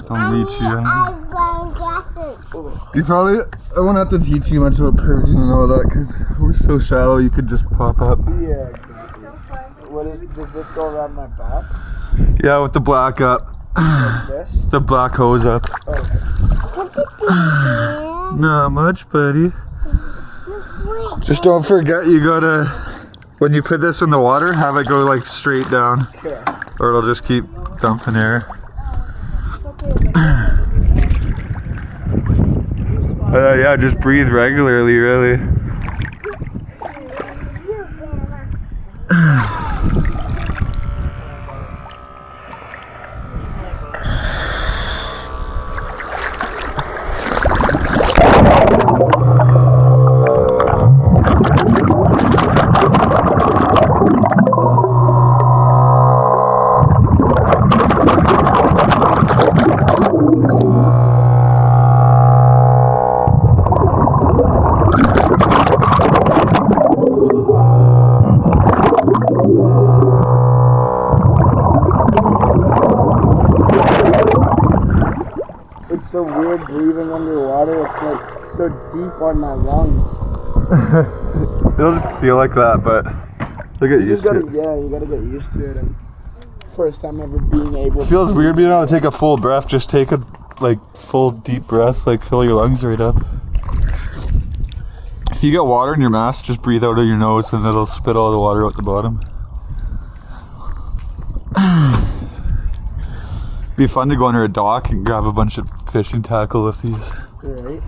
Don't leech you. You probably, I won't have to teach you much about purging and all that because we're so shallow you could just pop up. Yeah, exactly. Does this go around my back? Yeah, with the black up. Like this? The black hose up. Oh. Not much, buddy. Just don't forget you gotta, when you put this in the water, have it go like straight down. Okay. Or it'll just keep dumping air. Yeah, just breathe regularly, really. It's so weird breathing underwater. It's like so deep on my lungs. It'll just feel like that, but you'll get used to it. Yeah, you gotta get used to it. And first time ever being able. It feels weird being able to take a full breath. Just take a full deep breath, like fill your lungs right up. If you get water in your mask, just breathe out of your nose and it'll spit all the water out the bottom. Be fun to go under a dock and grab a bunch of fishing tackle with these. Right.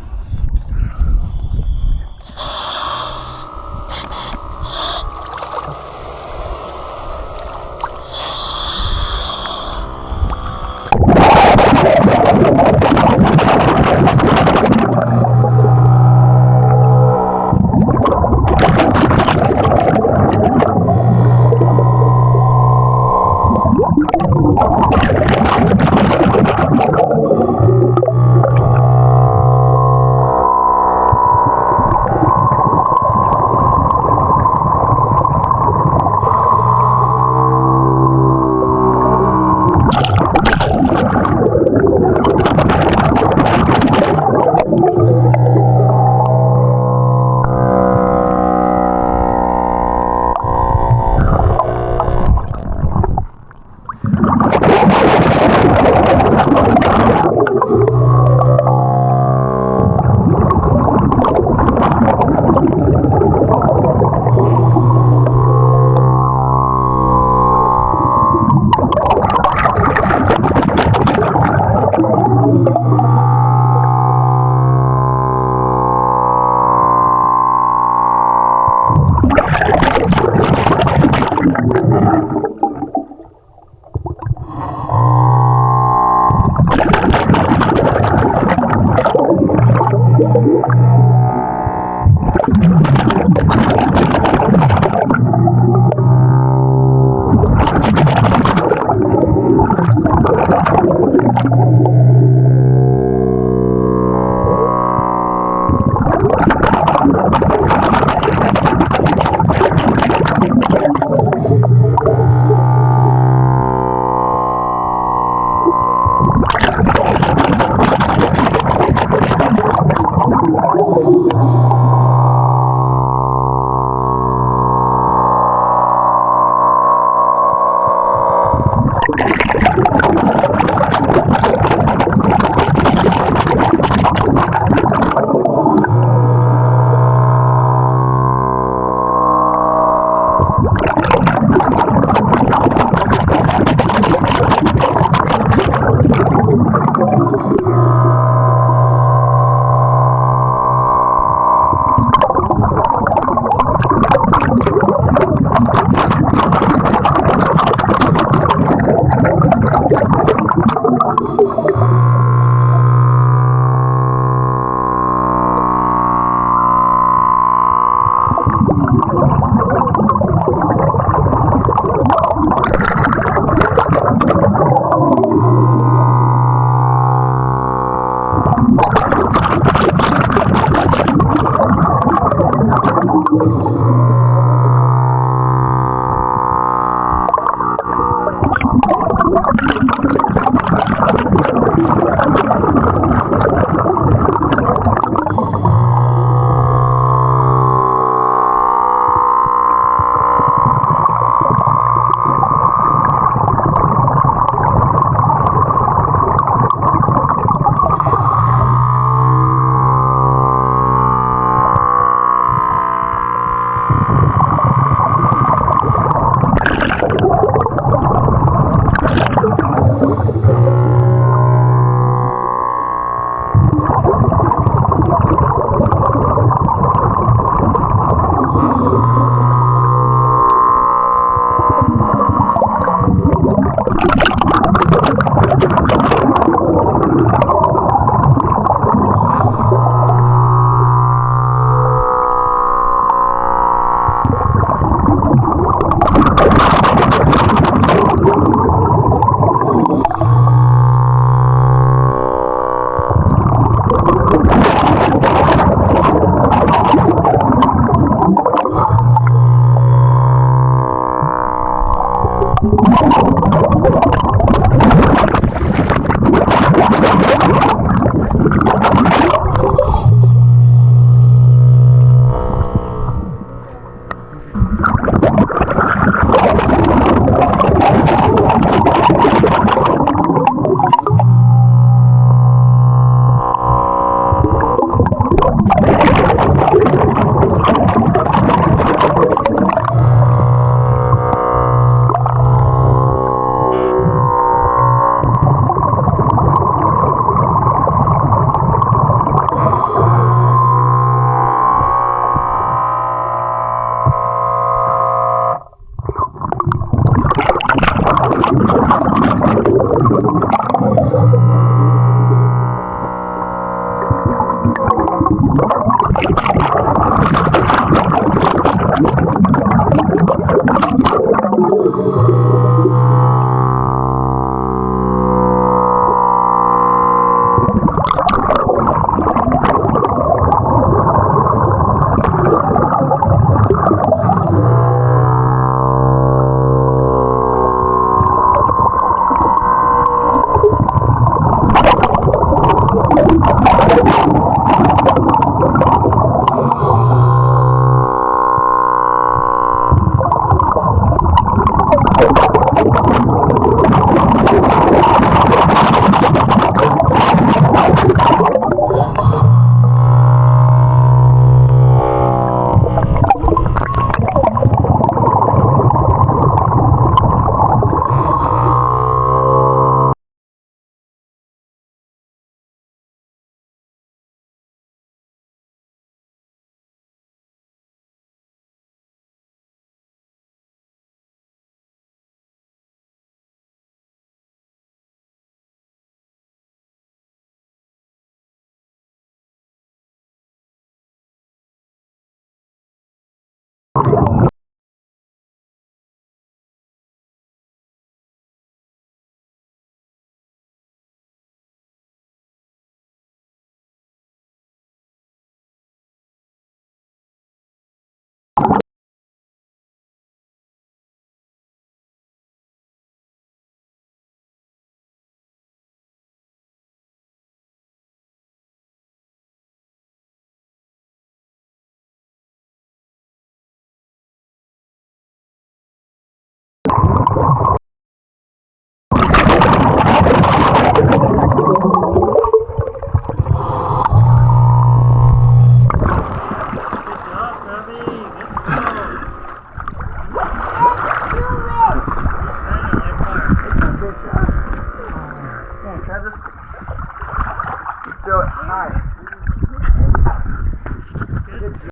Do it. Hi.